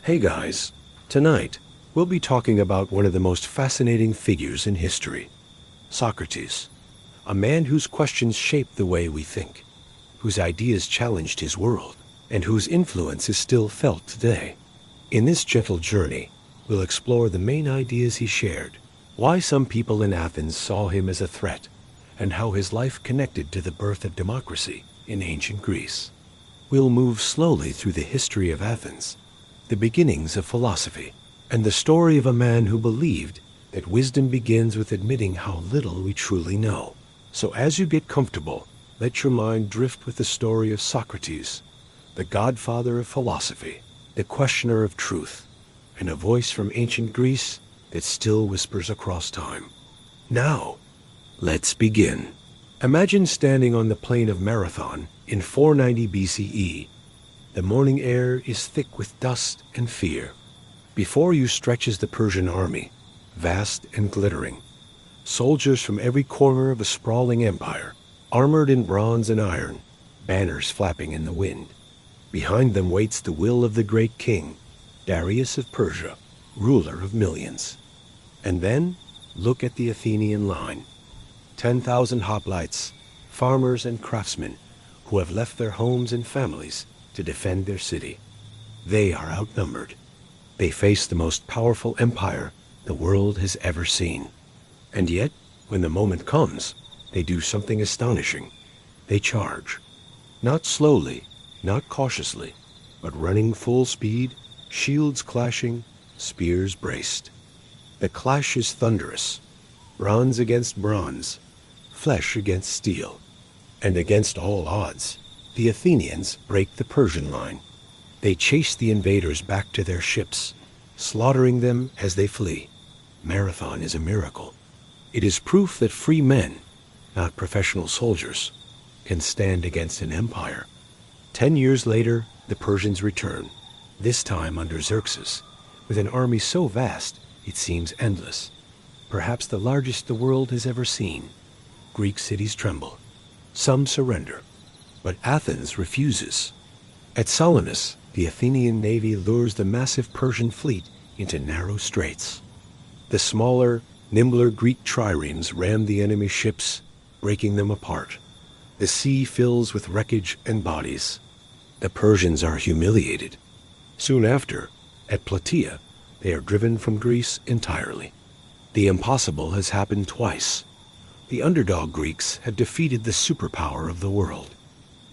Hey guys, tonight we'll be talking about one of the most fascinating figures in history, Socrates, a man whose questions shaped the way we think, whose ideas challenged his world, and whose influence is still felt today. In this gentle journey, we'll explore the main ideas he shared, why some people in Athens saw him as a threat, and how his life connected to the birth of democracy in ancient Greece. We'll move slowly through the history of Athens, the beginnings of philosophy, and the story of a man who believed that wisdom begins with admitting how little we truly know. So as you get comfortable, let your mind drift with the story of Socrates, the godfather of philosophy, the questioner of truth, and a voice from ancient Greece that still whispers across time. Now, let's begin. Imagine standing on the plain of Marathon in 490 BCE. The morning air is thick with dust and fear. Before you stretches the Persian army, vast and glittering. Soldiers from every corner of a sprawling empire, armored in bronze and iron, banners flapping in the wind. Behind them waits the will of the great king, Darius of Persia, ruler of millions. And then, look at the Athenian line. 10,000 hoplites, farmers and craftsmen who have left their homes and families to defend their city. They are outnumbered. They face the most powerful empire the world has ever seen. And yet, when the moment comes, they do something astonishing. They charge. Not slowly, not cautiously, but running full speed, shields clashing, spears braced. The clash is thunderous. Bronze against bronze, flesh against steel. And against all odds, the Athenians break the Persian line. They chase the invaders back to their ships, slaughtering them as they flee. Marathon is a miracle. It is proof that free men, not professional soldiers, can stand against an empire. 10 years later, the Persians return, this time under Xerxes, with an army so vast it seems endless, perhaps the largest the world has ever seen. Greek cities tremble. Some surrender, but Athens refuses. At Salamis, the Athenian navy lures the massive Persian fleet into narrow straits. The smaller, nimbler Greek triremes ram the enemy ships, breaking them apart. The sea fills with wreckage and bodies. The Persians are humiliated. Soon after, at Plataea, they are driven from Greece entirely. The impossible has happened twice. The underdog Greeks had defeated the superpower of the world.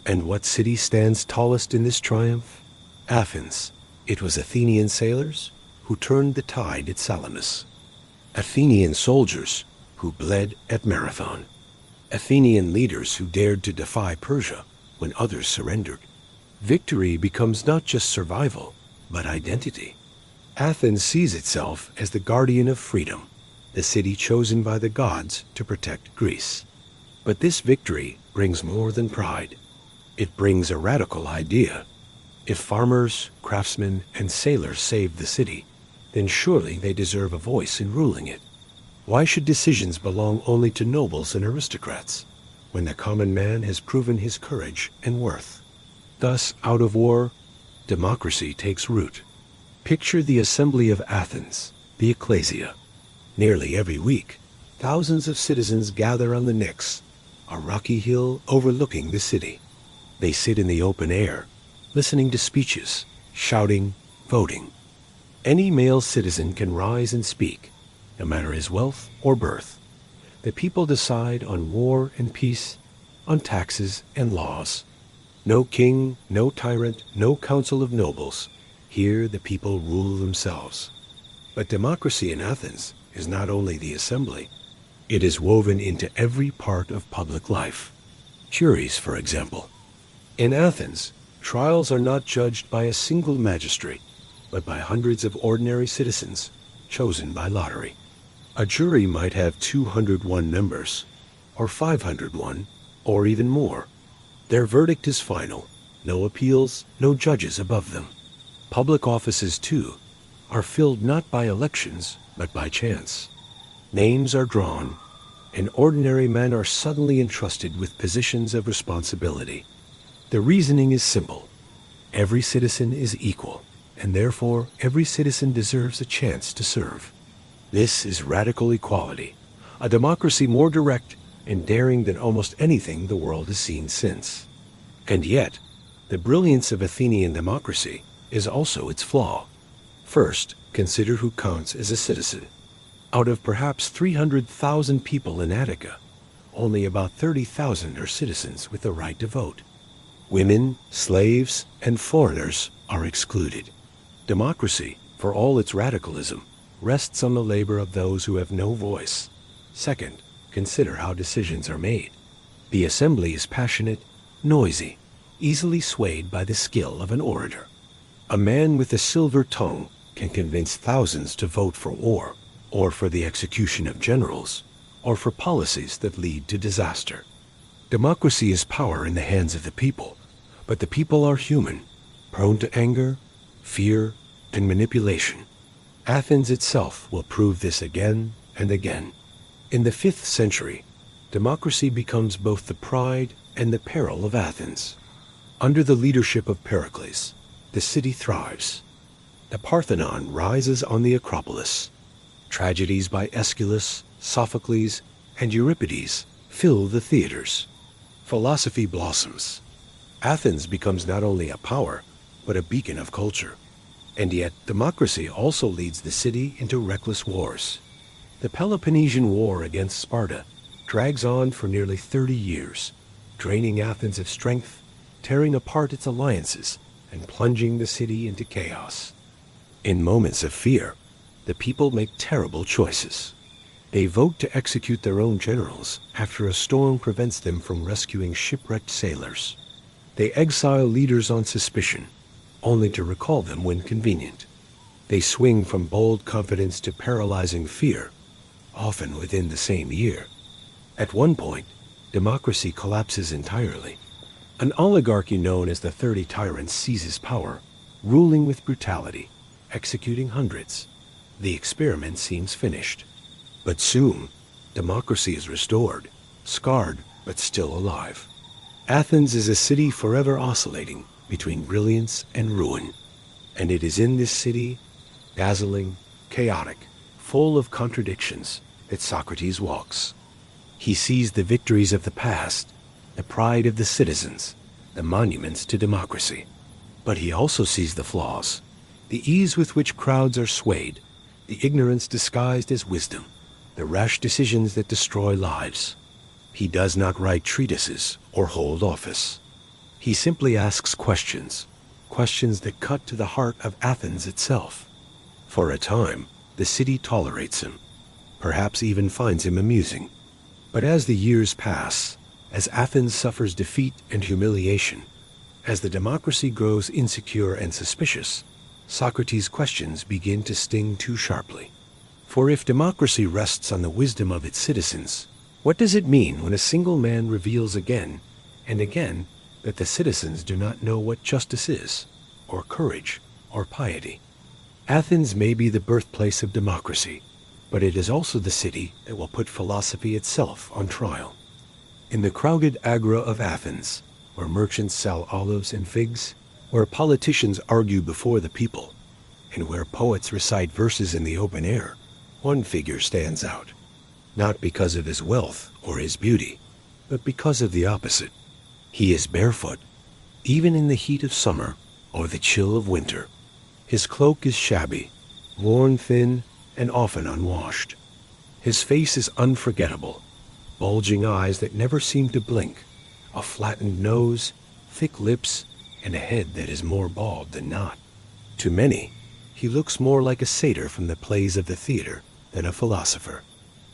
And what city stands tallest in this triumph? Athens. It was Athenian sailors who turned the tide at Salamis. Athenian soldiers who bled at Marathon. Athenian leaders who dared to defy Persia when others surrendered. Victory becomes not just survival, but identity. Athens sees itself as the guardian of freedom, the city chosen by the gods to protect Greece. But this victory brings more than pride. It brings a radical idea. If farmers, craftsmen, and sailors saved the city, then surely they deserve a voice in ruling it. Why should decisions belong only to nobles and aristocrats, when the common man has proven his courage and worth? Thus, out of war, democracy takes root. Picture the assembly of Athens, the ecclesia. Nearly every week, thousands of citizens gather on the Nix, a rocky hill overlooking the city. They sit in the open air, listening to speeches, shouting, voting. Any male citizen can rise and speak, no matter his wealth or birth. The people decide on war and peace, on taxes and laws. No king, no tyrant, no council of nobles. Here the people rule themselves. But democracy in Athens is not only the assembly. It is woven into every part of public life. Juries, for example. In Athens, trials are not judged by a single magistrate, but by hundreds of ordinary citizens, chosen by lottery. A jury might have 201 members, or 501, or even more. Their verdict is final, no appeals, no judges above them. Public offices, too, are filled not by elections, but by chance. Names are drawn, and ordinary men are suddenly entrusted with positions of responsibility. The reasoning is simple. Every citizen is equal, and therefore every citizen deserves a chance to serve. This is radical equality, a democracy more direct and daring than almost anything the world has seen since. And yet, the brilliance of Athenian democracy is also its flaw. First, consider who counts as a citizen. Out of perhaps 300,000 people in Attica, only about 30,000 are citizens with the right to vote. Women, slaves, and foreigners are excluded. Democracy, for all its radicalism, rests on the labor of those who have no voice. Second, consider how decisions are made. The assembly is passionate, noisy, easily swayed by the skill of an orator. A man with a silver tongue can convince thousands to vote for war, or for the execution of generals, or for policies that lead to disaster. Democracy is power in the hands of the people, but the people are human, prone to anger, fear, and manipulation. Athens itself will prove this again and again. In the 5th century, democracy becomes both the pride and the peril of Athens. Under the leadership of Pericles, the city thrives. The Parthenon rises on the Acropolis. Tragedies by Aeschylus, Sophocles, and Euripides fill the theaters. Philosophy blossoms. Athens becomes not only a power, but a beacon of culture. And yet, democracy also leads the city into reckless wars. The Peloponnesian War against Sparta drags on for nearly 30 years, draining Athens of strength, tearing apart its alliances, and plunging the city into chaos. In moments of fear, the people make terrible choices. They vote to execute their own generals after a storm prevents them from rescuing shipwrecked sailors. They exile leaders on suspicion, only to recall them when convenient. They swing from bold confidence to paralyzing fear, often within the same year. At one point, democracy collapses entirely. An oligarchy known as the 30 Tyrants seizes power, ruling with brutality, executing hundreds. The experiment seems finished. But soon, democracy is restored, scarred but still alive. Athens is a city forever oscillating between brilliance and ruin. And it is in this city, dazzling, chaotic, full of contradictions, that Socrates walks. He sees the victories of the past, the pride of the citizens, the monuments to democracy. But he also sees the flaws, the ease with which crowds are swayed, the ignorance disguised as wisdom, the rash decisions that destroy lives. He does not write treatises or hold office. He simply asks questions, questions that cut to the heart of Athens itself. For a time, the city tolerates him, perhaps even finds him amusing. But as the years pass, as Athens suffers defeat and humiliation, as the democracy grows insecure and suspicious, Socrates' questions begin to sting too sharply. For if democracy rests on the wisdom of its citizens, what does it mean when a single man reveals again and again that the citizens do not know what justice is, or courage, or piety? Athens may be the birthplace of democracy, but it is also the city that will put philosophy itself on trial. In the crowded agora of Athens, where merchants sell olives and figs, where politicians argue before the people, and where poets recite verses in the open air, one figure stands out, not because of his wealth or his beauty, but because of the opposite. He is barefoot, even in the heat of summer or the chill of winter. His cloak is shabby, worn thin, and often unwashed. His face is unforgettable, bulging eyes that never seem to blink, a flattened nose, thick lips, and a head that is more bald than not. To many, he looks more like a satyr from the plays of the theater than a philosopher.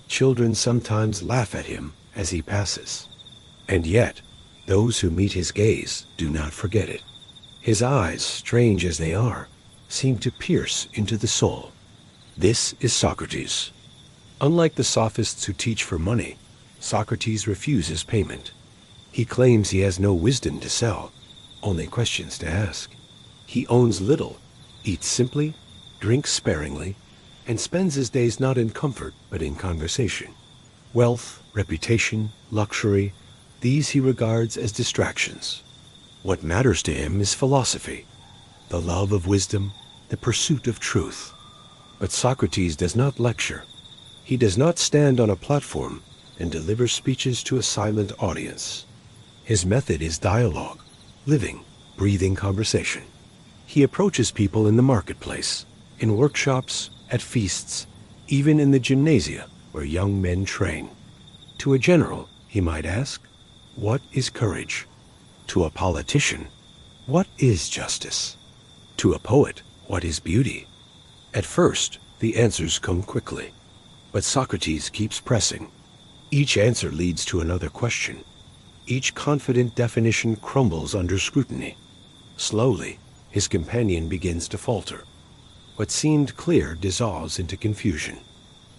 Children sometimes laugh at him as he passes. And yet, those who meet his gaze do not forget it. His eyes, strange as they are, seem to pierce into the soul. This is Socrates. Unlike the sophists who teach for money, Socrates refuses payment. He claims he has no wisdom to sell, only questions to ask. He owns little, eats simply, drinks sparingly, and spends his days not in comfort but in conversation. Wealth, reputation, luxury, these he regards as distractions. What matters to him is philosophy, the love of wisdom, the pursuit of truth. But Socrates does not lecture. He does not stand on a platform and deliver speeches to a silent audience. His method is dialogue, living, breathing conversation. He approaches people in the marketplace, in workshops, at feasts, even in the gymnasia where young men train. To a general, he might ask, what is courage? To a politician, what is justice? To a poet, what is beauty? At first, the answers come quickly, but Socrates keeps pressing. Each answer leads to another question. Each confident definition crumbles under scrutiny. Slowly, his companion begins to falter. What seemed clear dissolves into confusion.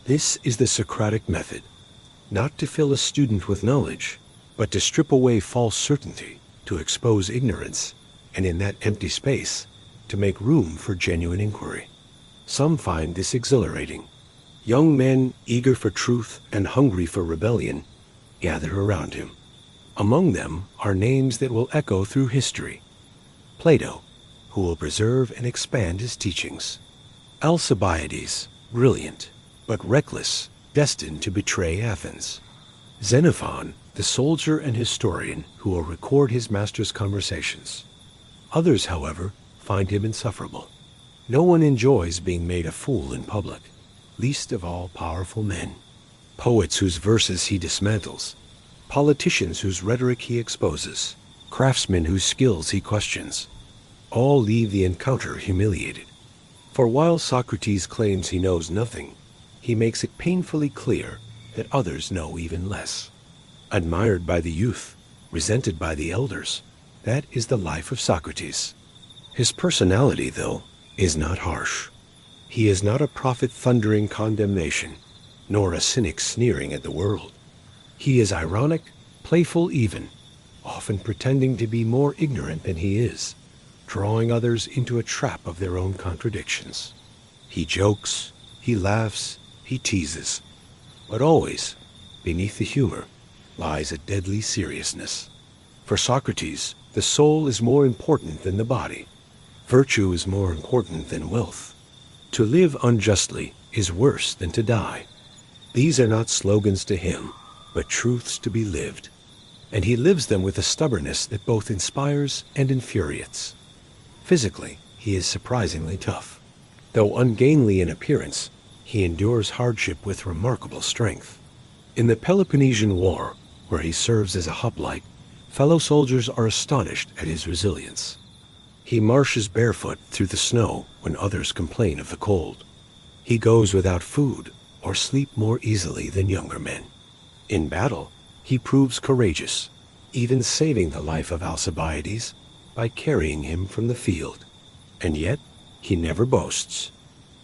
This is the Socratic method, not to fill a student with knowledge, but to strip away false certainty, to expose ignorance, and in that empty space, to make room for genuine inquiry. Some find this exhilarating. Young men, eager for truth and hungry for rebellion, gather around him. Among them are names that will echo through history. Plato, who will preserve and expand his teachings. Alcibiades, brilliant, but reckless, destined to betray Athens. Xenophon, the soldier and historian who will record his master's conversations. Others, however, find him insufferable. No one enjoys being made a fool in public, least of all powerful men. Poets whose verses he dismantles, politicians whose rhetoric he exposes, craftsmen whose skills he questions. All leave the encounter humiliated. For while Socrates claims he knows nothing, he makes it painfully clear that others know even less. Admired by the youth, resented by the elders, that is the life of Socrates. His personality, though, is not harsh. He is not a prophet thundering condemnation, nor a cynic sneering at the world. He is ironic, playful even, often pretending to be more ignorant than he is, drawing others into a trap of their own contradictions. He jokes, he laughs, he teases, but always, beneath the humor, lies a deadly seriousness. For Socrates, the soul is more important than the body. Virtue is more important than wealth. To live unjustly is worse than to die. These are not slogans to him, but truths to be lived. And he lives them with a stubbornness that both inspires and infuriates. Physically, he is surprisingly tough. Though ungainly in appearance, he endures hardship with remarkable strength. In the Peloponnesian War, where he serves as a hoplite, fellow soldiers are astonished at his resilience. He marches barefoot through the snow when others complain of the cold. He goes without food or sleep more easily than younger men. In battle, he proves courageous, even saving the life of Alcibiades by carrying him from the field. And yet, he never boasts.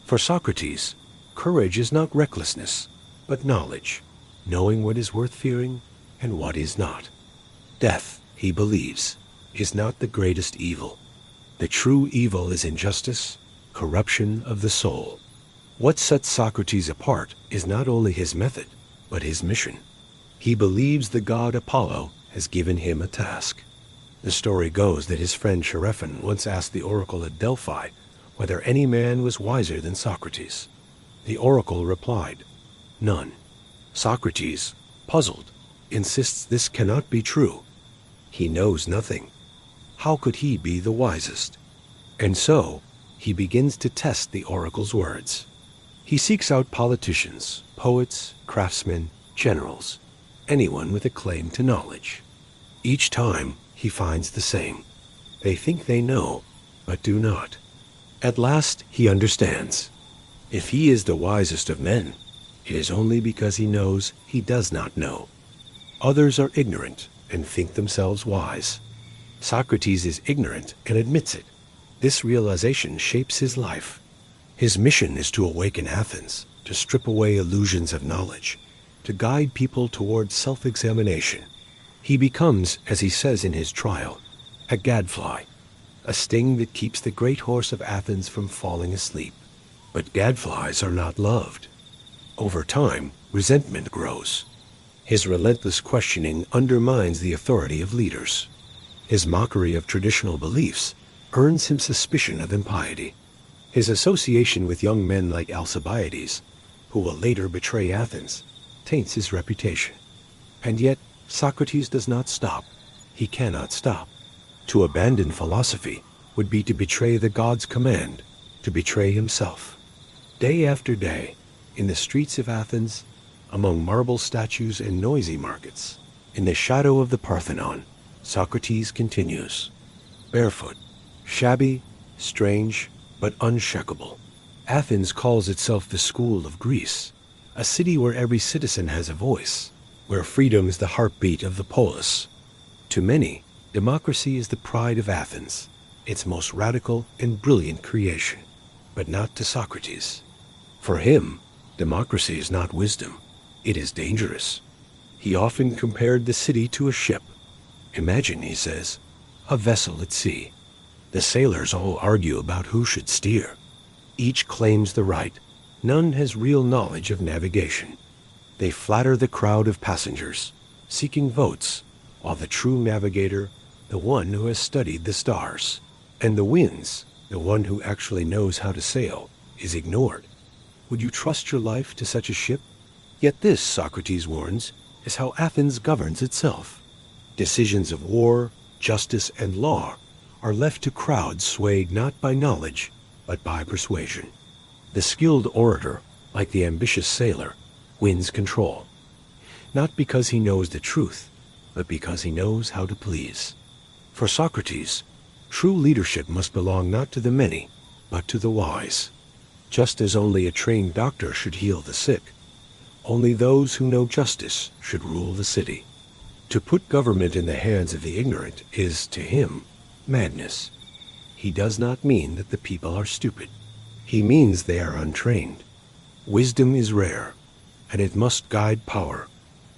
For Socrates, courage is not recklessness, but knowledge, knowing what is worth fearing and what is not. Death, he believes, is not the greatest evil. The true evil is injustice, corruption of the soul. What sets Socrates apart is not only his method, but his mission. He believes the god Apollo has given him a task. The story goes that his friend Cherephin once asked the oracle at Delphi whether any man was wiser than Socrates. The oracle replied, "None." Socrates, puzzled, insists this cannot be true. He knows nothing. How could he be the wisest? And so, he begins to test the oracle's words. He seeks out politicians, poets, craftsmen, generals, anyone with a claim to knowledge. Each time, he finds the same. They think they know, but do not. At last, he understands. If he is the wisest of men, it is only because he knows he does not know. Others are ignorant and think themselves wise. Socrates is ignorant and admits it. This realization shapes his life. His mission is to awaken Athens, to strip away illusions of knowledge, to guide people toward self-examination. He becomes, as he says in his trial, a gadfly, a sting that keeps the great horse of Athens from falling asleep. But gadflies are not loved. Over time, resentment grows. His relentless questioning undermines the authority of leaders. His mockery of traditional beliefs earns him suspicion of impiety. His association with young men like Alcibiades, who will later betray Athens, taints his reputation. And yet, Socrates does not stop. He cannot stop. To abandon philosophy would be to betray the god's command, to betray himself. Day after day, in the streets of Athens, among marble statues and noisy markets, in the shadow of the Parthenon, Socrates continues. Barefoot, shabby, strange, but unshakable. Athens calls itself the school of Greece, a city where every citizen has a voice, where freedom is the heartbeat of the polis. To many, democracy is the pride of Athens, its most radical and brilliant creation, but not to Socrates. For him, democracy is not wisdom. It is dangerous. He often compared the city to a ship. Imagine, he says, a vessel at sea. The sailors all argue about who should steer. Each claims the right. None has real knowledge of navigation. They flatter the crowd of passengers, seeking votes, while the true navigator, the one who has studied the stars, and the winds, the one who actually knows how to sail, is ignored. Would you trust your life to such a ship? Yet this, Socrates warns, is how Athens governs itself. Decisions of war, justice, and law are left to crowds swayed not by knowledge, but by persuasion. The skilled orator, like the ambitious sailor, wins control, not because he knows the truth, but because he knows how to please. For Socrates, true leadership must belong not to the many, but to the wise. Just as only a trained doctor should heal the sick, only those who know justice should rule the city. To put government in the hands of the ignorant is, to him, madness. He does not mean that the people are stupid. He means they are untrained. Wisdom is rare, and it must guide power,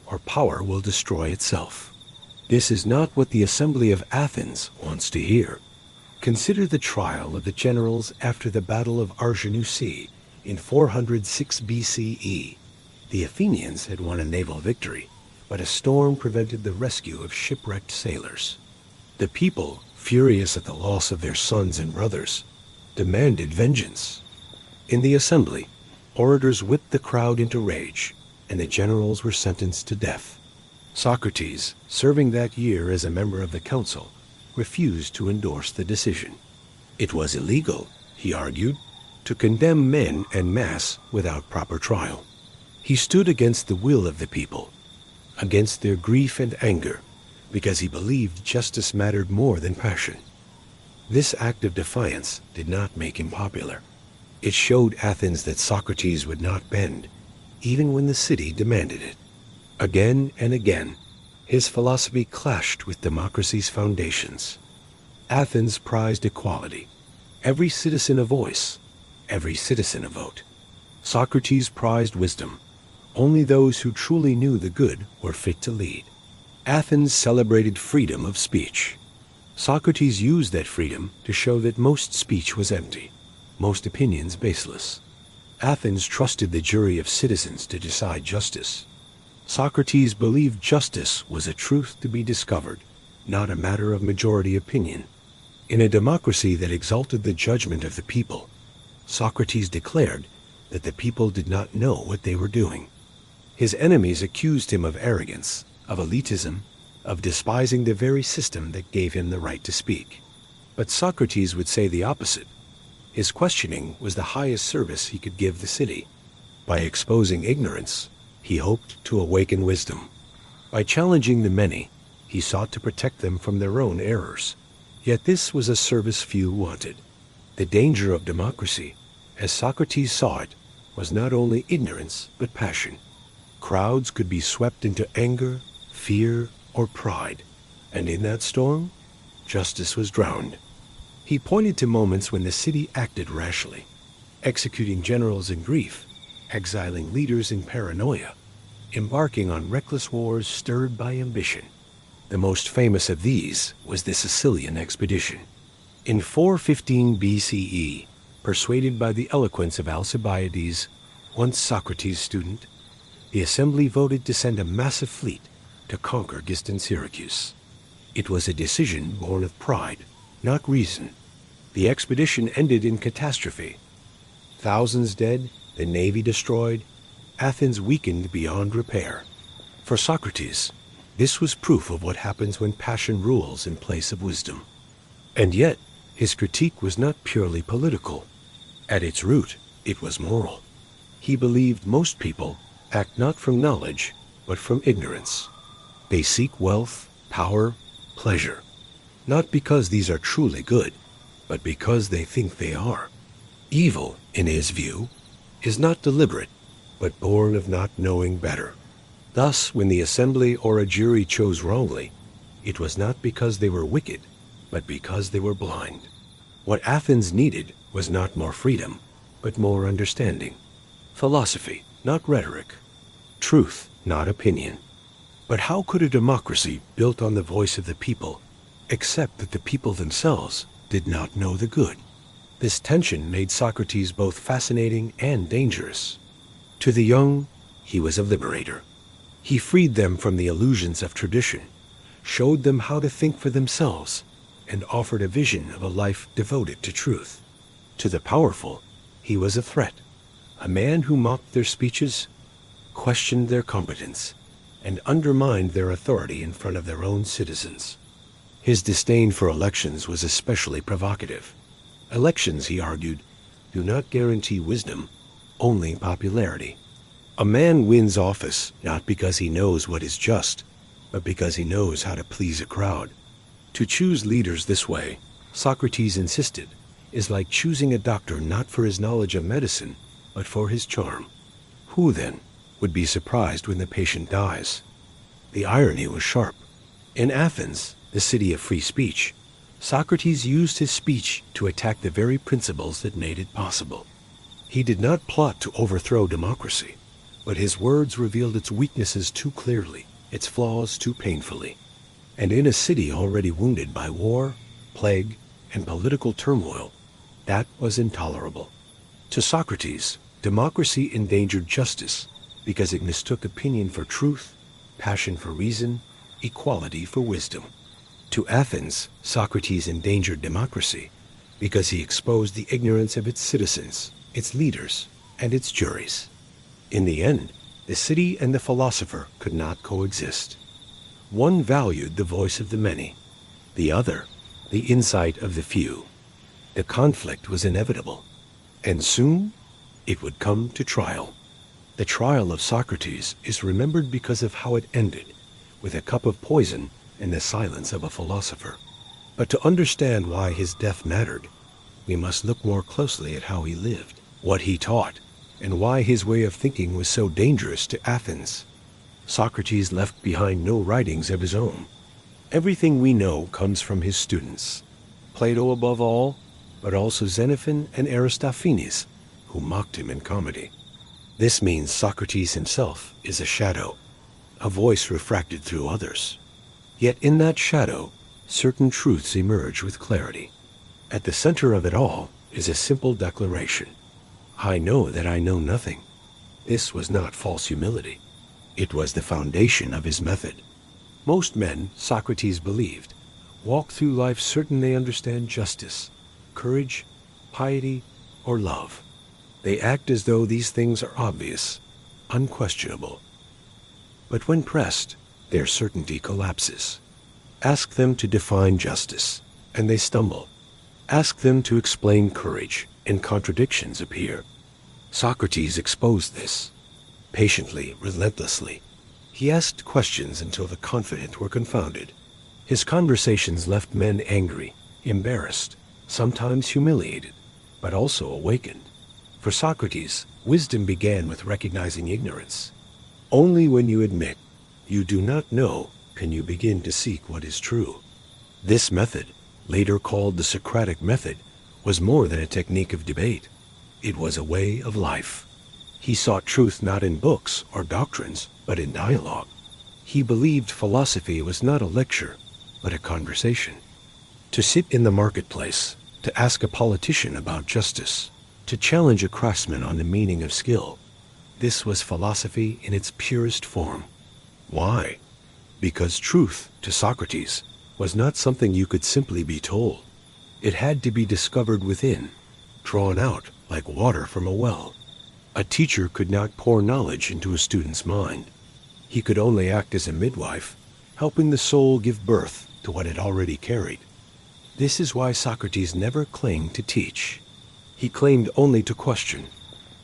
or power will destroy itself. This is not what the Assembly of Athens wants to hear. Consider the trial of the generals after the Battle of Arginusi in 406 BCE. The Athenians had won a naval victory, but a storm prevented the rescue of shipwrecked sailors. The people, furious at the loss of their sons and brothers, demanded vengeance. In the assembly, orators whipped the crowd into rage, and the generals were sentenced to death. Socrates, serving that year as a member of the council, refused to endorse the decision. It was illegal, he argued, to condemn men en masse without proper trial. He stood against the will of the people, against their grief and anger, because he believed justice mattered more than passion. This act of defiance did not make him popular. It showed Athens that Socrates would not bend, even when the city demanded it. Again and again, his philosophy clashed with democracy's foundations. Athens prized equality, every citizen a voice, every citizen a vote. Socrates prized wisdom. Only those who truly knew the good were fit to lead. Athens celebrated freedom of speech. Socrates used that freedom to show that most speech was empty, most opinions baseless. Athens trusted the jury of citizens to decide justice. Socrates believed justice was a truth to be discovered, not a matter of majority opinion. In a democracy that exalted the judgment of the people, Socrates declared that the people did not know what they were doing. His enemies accused him of arrogance, of elitism, of despising the very system that gave him the right to speak. But Socrates would say the opposite. His questioning was the highest service he could give the city. By exposing ignorance, he hoped to awaken wisdom. By challenging the many, he sought to protect them from their own errors. Yet this was a service few wanted. The danger of democracy, as Socrates saw it, was not only ignorance but passion. Crowds could be swept into anger, fear, or pride, and in that storm, justice was drowned. He pointed to moments when the city acted rashly, executing generals in grief, exiling leaders in paranoia, embarking on reckless wars stirred by ambition. The most famous of these was the Sicilian expedition. In 415 BCE, persuaded by the eloquence of Alcibiades, once Socrates' student, the assembly voted to send a massive fleet to conquer distant Syracuse. It was a decision born of pride, not reason. The expedition ended in catastrophe, Thousands dead, the navy destroyed, Athens weakened beyond repair. For Socrates, this was proof of what happens when passion rules in place of wisdom. And yet, his critique was not purely political. At its root, it was moral. He believed most people act not from knowledge, but from ignorance. They seek wealth, power, pleasure, not because these are truly good, but because they think they are. Evil, in his view, is not deliberate, but born of not knowing better. Thus, when the assembly or a jury chose wrongly, it was not because they were wicked, but because they were blind. What Athens needed was not more freedom, but more understanding. Philosophy, not rhetoric. Truth, not opinion. But how could a democracy built on the voice of the people accept that the people themselves did not know the good? This tension made Socrates both fascinating and dangerous. To the young, he was a liberator. He freed them from the illusions of tradition, showed them how to think for themselves, and offered a vision of a life devoted to truth. To the powerful, he was a threat, a man who mocked their speeches, questioned their competence, and undermined their authority in front of their own citizens. His disdain for elections was especially provocative. Elections, he argued, do not guarantee wisdom, only popularity. A man wins office not because he knows what is just, but because he knows how to please a crowd. To choose leaders this way, Socrates insisted, is like choosing a doctor not for his knowledge of medicine, but for his charm. Who, then, would be surprised when the patient dies? The irony was sharp. In Athens, the city of free speech, Socrates used his speech to attack the very principles that made it possible. He did not plot to overthrow democracy, but his words revealed its weaknesses too clearly, its flaws too painfully. And in a city already wounded by war, plague, and political turmoil, that was intolerable. To Socrates, democracy endangered justice because it mistook opinion for truth, passion for reason, equality for wisdom. To Athens, Socrates endangered democracy because he exposed the ignorance of its citizens, its leaders, and its juries. In the end, the city and the philosopher could not coexist. One valued the voice of the many, the other, the insight of the few. The conflict was inevitable, and soon it would come to trial. The trial of Socrates is remembered because of how it ended, with a cup of poison and the silence of a philosopher. But to understand why his death mattered, we must look more closely at how he lived, what he taught, and why his way of thinking was so dangerous to Athens. Socrates left behind no writings of his own. Everything we know comes from his students, Plato above all, but also Xenophon and Aristophanes, who mocked him in comedy. This means Socrates himself is a shadow, a voice refracted through others. Yet in that shadow, certain truths emerge with clarity. At the center of it all is a simple declaration. I know that I know nothing. This was not false humility. It was the foundation of his method. Most men, Socrates believed, walk through life certain they understand justice, courage, piety, or love. They act as though these things are obvious, unquestionable. But when pressed, their certainty collapses. Ask them to define justice, and they stumble. Ask them to explain courage, and contradictions appear. Socrates exposed this. Patiently, relentlessly, he asked questions until the confident were confounded. His conversations left men angry, embarrassed, sometimes humiliated, but also awakened. For Socrates, wisdom began with recognizing ignorance. Only when you admit you do not know can you begin to seek what is true. This method, later called the Socratic method, was more than a technique of debate. It was a way of life. He sought truth not in books or doctrines, but in dialogue. He believed philosophy was not a lecture, but a conversation. To sit in the marketplace, to ask a politician about justice, to challenge a craftsman on the meaning of skill, this was philosophy in its purest form. Why? Because truth, to Socrates, was not something you could simply be told. It had to be discovered within, drawn out like water from a well. A teacher could not pour knowledge into a student's mind. He could only act as a midwife, helping the soul give birth to what it already carried. This is why Socrates never claimed to teach. He claimed only to question,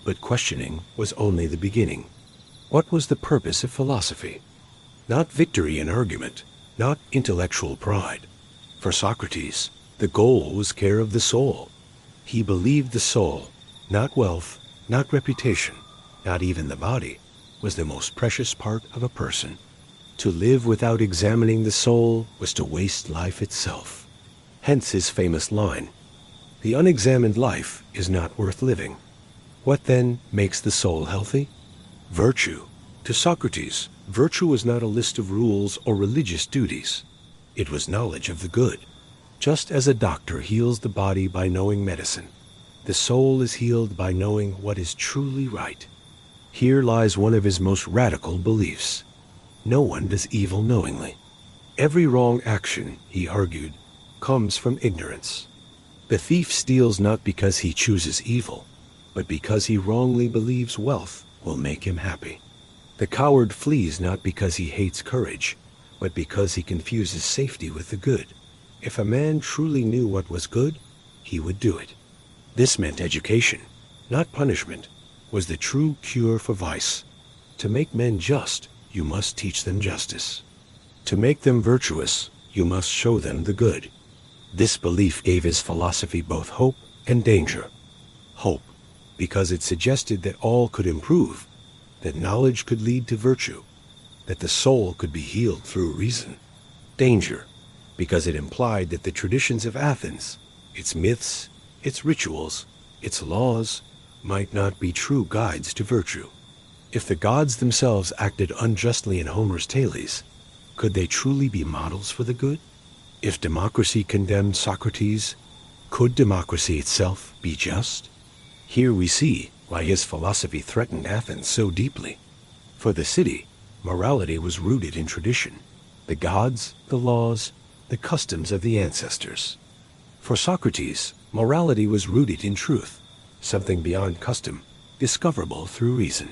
but questioning was only the beginning. What was the purpose of philosophy? Not victory in argument, not intellectual pride. For Socrates, the goal was care of the soul. He believed the soul, not wealth, not reputation, not even the body, was the most precious part of a person. To live without examining the soul was to waste life itself. Hence his famous line, "The unexamined life is not worth living." What then makes the soul healthy? Virtue. To Socrates, virtue was not a list of rules or religious duties. It was knowledge of the good. Just as a doctor heals the body by knowing medicine, the soul is healed by knowing what is truly right. Here lies one of his most radical beliefs. No one does evil knowingly. Every wrong action, he argued, comes from ignorance. The thief steals not because he chooses evil, but because he wrongly believes wealth will make him happy. The coward flees not because he hates courage, but because he confuses safety with the good. If a man truly knew what was good, he would do it. This meant education, not punishment, was the true cure for vice. To make men just, you must teach them justice. To make them virtuous, you must show them the good. This belief gave his philosophy both hope and danger. Hope, because it suggested that all could improve, that knowledge could lead to virtue, that the soul could be healed through reason. Danger, because it implied that the traditions of Athens, its myths, its rituals, its laws, might not be true guides to virtue. If the gods themselves acted unjustly in Homer's Tales, could they truly be models for the good? If democracy condemned Socrates, could democracy itself be just? Here we see why his philosophy threatened Athens so deeply. For the city, morality was rooted in tradition, the gods, the laws, the customs of the ancestors. For Socrates, morality was rooted in truth, something beyond custom, discoverable through reason.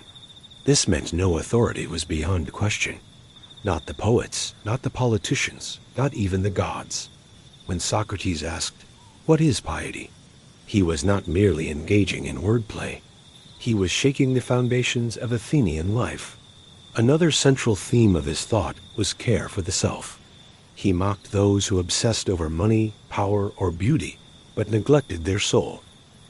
This meant no authority was beyond question. Not the poets, not the politicians, not even the gods. When Socrates asked, "What is piety?" he was not merely engaging in wordplay. He was shaking the foundations of Athenian life. Another central theme of his thought was care for the self. He mocked those who obsessed over money, power, or beauty, but neglected their soul.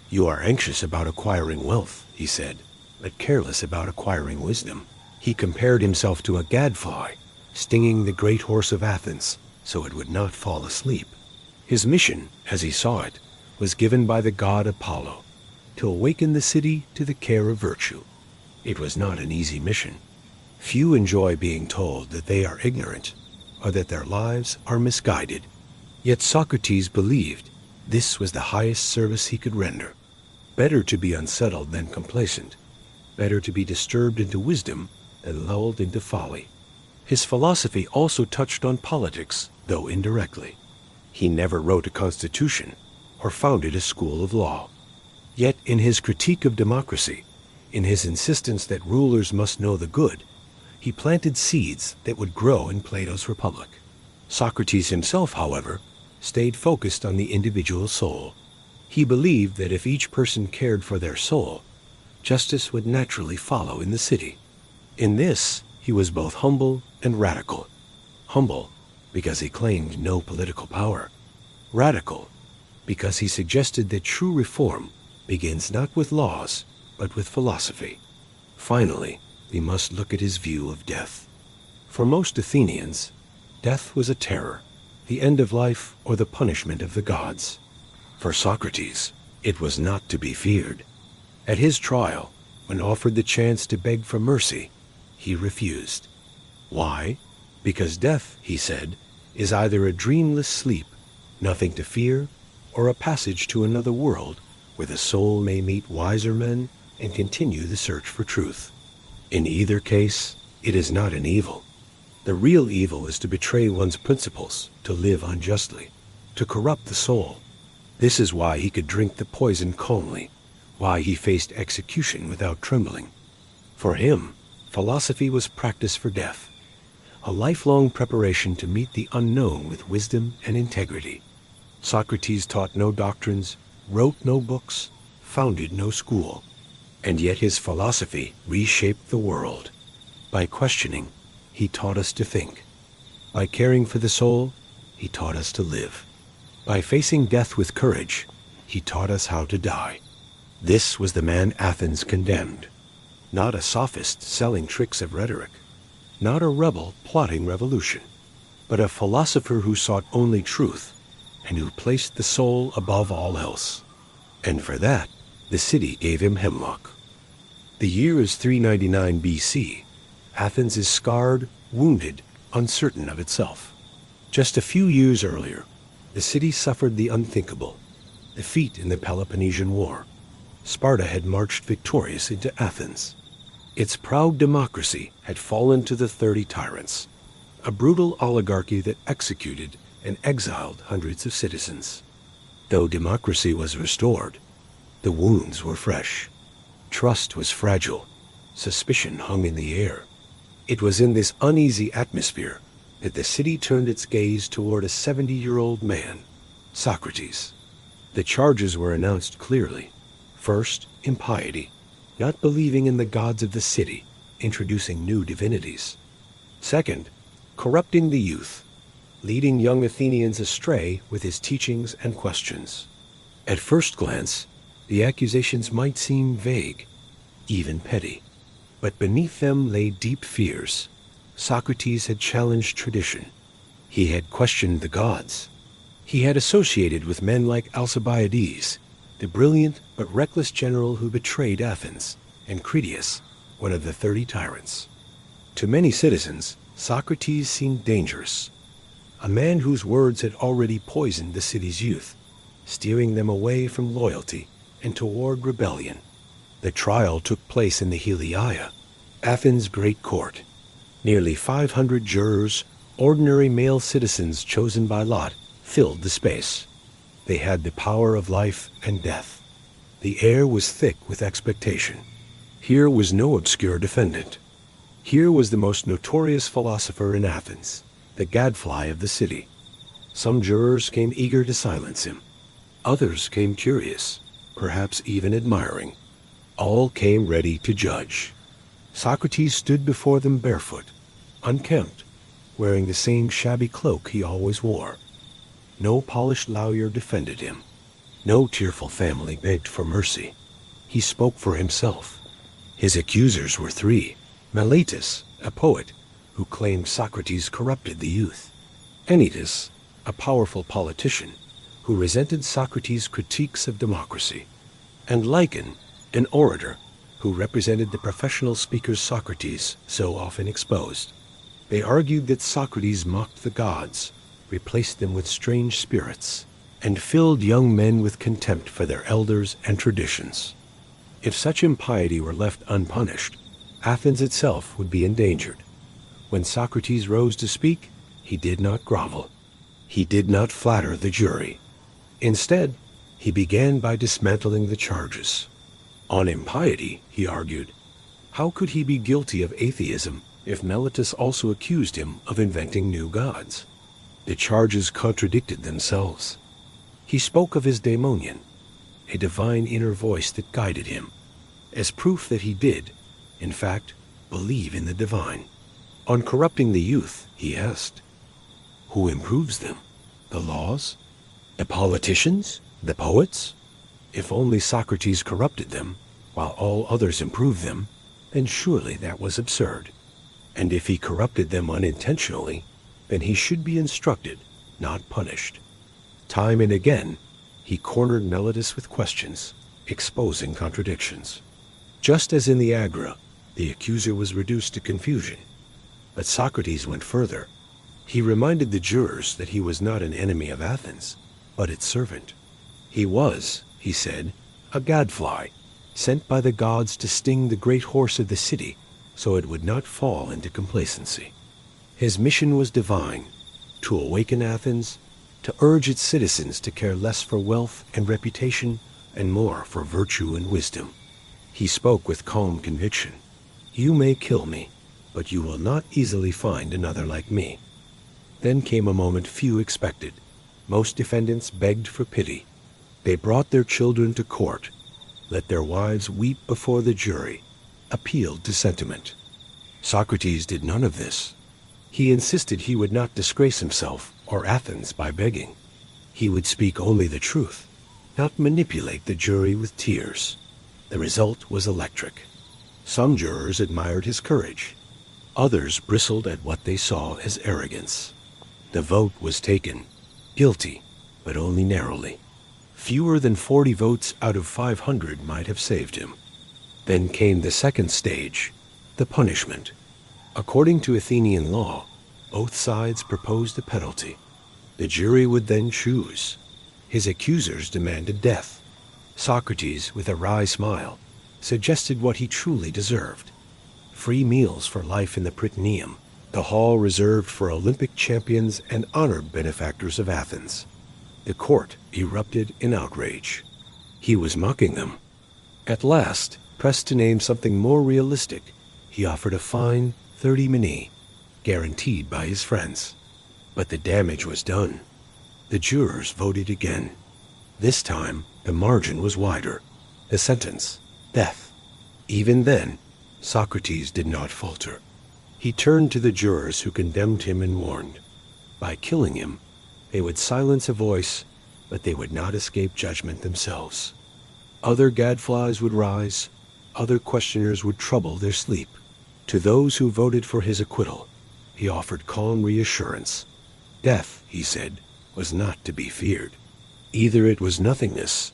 "You are anxious about acquiring wealth," he said, "but careless about acquiring wisdom." He compared himself to a gadfly, stinging the great horse of Athens so it would not fall asleep. His mission, as he saw it, was given by the god Apollo, to awaken the city to the care of virtue. It was not an easy mission. Few enjoy being told that they are ignorant, or that their lives are misguided. Yet Socrates believed this was the highest service he could render. Better to be unsettled than complacent. Better to be disturbed into wisdom than lulled into folly. His philosophy also touched on politics, though indirectly. He never wrote a constitution or founded a school of law. Yet in his critique of democracy, in his insistence that rulers must know the good, he planted seeds that would grow in Plato's Republic. Socrates himself, however, stayed focused on the individual soul. He believed that if each person cared for their soul, justice would naturally follow in the city. In this, he was both humble and radical. Humble, because he claimed no political power. Radical, because he suggested that true reform begins not with laws, but with philosophy. Finally, we must look at his view of death. For most Athenians, death was a terror, the end of life or the punishment of the gods. For Socrates, it was not to be feared. At his trial, when offered the chance to beg for mercy, he refused. Why? Because death, he said, is either a dreamless sleep, nothing to fear, or a passage to another world where the soul may meet wiser men and continue the search for truth. In either case, it is not an evil. The real evil is to betray one's principles, to live unjustly, to corrupt the soul. This is why he could drink the poison calmly, why he faced execution without trembling. For him, philosophy was practice for death, a lifelong preparation to meet the unknown with wisdom and integrity. Socrates taught no doctrines, wrote no books, founded no school, and yet his philosophy reshaped the world. By questioning, he taught us to think. By caring for the soul, he taught us to live. By facing death with courage, he taught us how to die. This was the man Athens condemned. Not a sophist selling tricks of rhetoric, not a rebel plotting revolution, but a philosopher who sought only truth and who placed the soul above all else. And for that, the city gave him hemlock. The year is 399 BC. Athens is scarred, wounded, uncertain of itself. Just a few years earlier, the city suffered the unthinkable, defeat in the Peloponnesian War. Sparta had marched victorious into Athens. Its proud democracy had fallen to the 30 tyrants, a brutal oligarchy that executed and exiled hundreds of citizens. Though democracy was restored, the wounds were fresh. Trust was fragile. Suspicion hung in the air. It was in this uneasy atmosphere that the city turned its gaze toward a 70-year-old man, Socrates. The charges were announced clearly. First, impiety, not believing in the gods of the city, introducing new divinities. Second, corrupting the youth, leading young Athenians astray with his teachings and questions. At first glance, the accusations might seem vague, even petty, but beneath them lay deep fears. Socrates had challenged tradition. He had questioned the gods. He had associated with men like Alcibiades, the brilliant but reckless general who betrayed Athens, and Critias, one of the 30 tyrants. To many citizens, Socrates seemed dangerous, a man whose words had already poisoned the city's youth, steering them away from loyalty and toward rebellion. The trial took place in the Heliaia, Athens' great court. Nearly 500 jurors, ordinary male citizens chosen by lot, filled the space. They had the power of life and death. The air was thick with expectation. Here was no obscure defendant. Here was the most notorious philosopher in Athens, the gadfly of the city. Some jurors came eager to silence him. Others came curious, perhaps even admiring. All came ready to judge. Socrates stood before them barefoot, unkempt, wearing the same shabby cloak he always wore. No polished lawyer defended him. No tearful family begged for mercy. He spoke for himself. His accusers were three: Meletus, a poet, who claimed Socrates corrupted the youth; Anytus, a powerful politician, who resented Socrates' critiques of democracy; and Lycon, an orator, who represented the professional speakers Socrates so often exposed. They argued that Socrates mocked the gods, replaced them with strange spirits, and filled young men with contempt for their elders and traditions. If such impiety were left unpunished, Athens itself would be endangered. When Socrates rose to speak, he did not grovel. He did not flatter the jury. Instead, he began by dismantling the charges. On impiety, he argued, how could he be guilty of atheism if Meletus also accused him of inventing new gods? The charges contradicted themselves. He spoke of his daemonion, a divine inner voice that guided him, as proof that he did, in fact, believe in the divine. On corrupting the youth, he asked, who improves them? The laws? The politicians? The poets? If only Socrates corrupted them, while all others improved them, then surely that was absurd. And if he corrupted them unintentionally, then he should be instructed, not punished. Time and again, he cornered Meletus with questions, exposing contradictions. Just as in the Agora, the accuser was reduced to confusion. But Socrates went further. He reminded the jurors that he was not an enemy of Athens, but its servant. He was, he said, a gadfly, sent by the gods to sting the great horse of the city so it would not fall into complacency. His mission was divine, to awaken Athens, to urge its citizens to care less for wealth and reputation, and more for virtue and wisdom. He spoke with calm conviction. You may kill me, but you will not easily find another like me. Then came a moment few expected. Most defendants begged for pity. They brought their children to court, let their wives weep before the jury, appealed to sentiment. Socrates did none of this. He insisted he would not disgrace himself or Athens by begging. He would speak only the truth, not manipulate the jury with tears. The result was electric. Some jurors admired his courage. Others bristled at what they saw as arrogance. The vote was taken. Guilty, but only narrowly. Fewer than 40 votes out of 500 might have saved him. Then came the second stage, the punishment. According to Athenian law, both sides proposed a penalty. The jury would then choose. His accusers demanded death. Socrates, with a wry smile, suggested what he truly deserved. Free meals for life in the Prytaneum, the hall reserved for Olympic champions and honored benefactors of Athens. The court erupted in outrage. He was mocking them. At last, pressed to name something more realistic, he offered a fine 30 minae, guaranteed by his friends. But the damage was done. The jurors voted again. This time, the margin was wider. The sentence, death. Even then, Socrates did not falter. He turned to the jurors who condemned him and warned. By killing him, they would silence a voice, but they would not escape judgment themselves. Other gadflies would rise. Other questioners would trouble their sleep. To those who voted for his acquittal, he offered calm reassurance. Death, he said, was not to be feared. Either it was nothingness,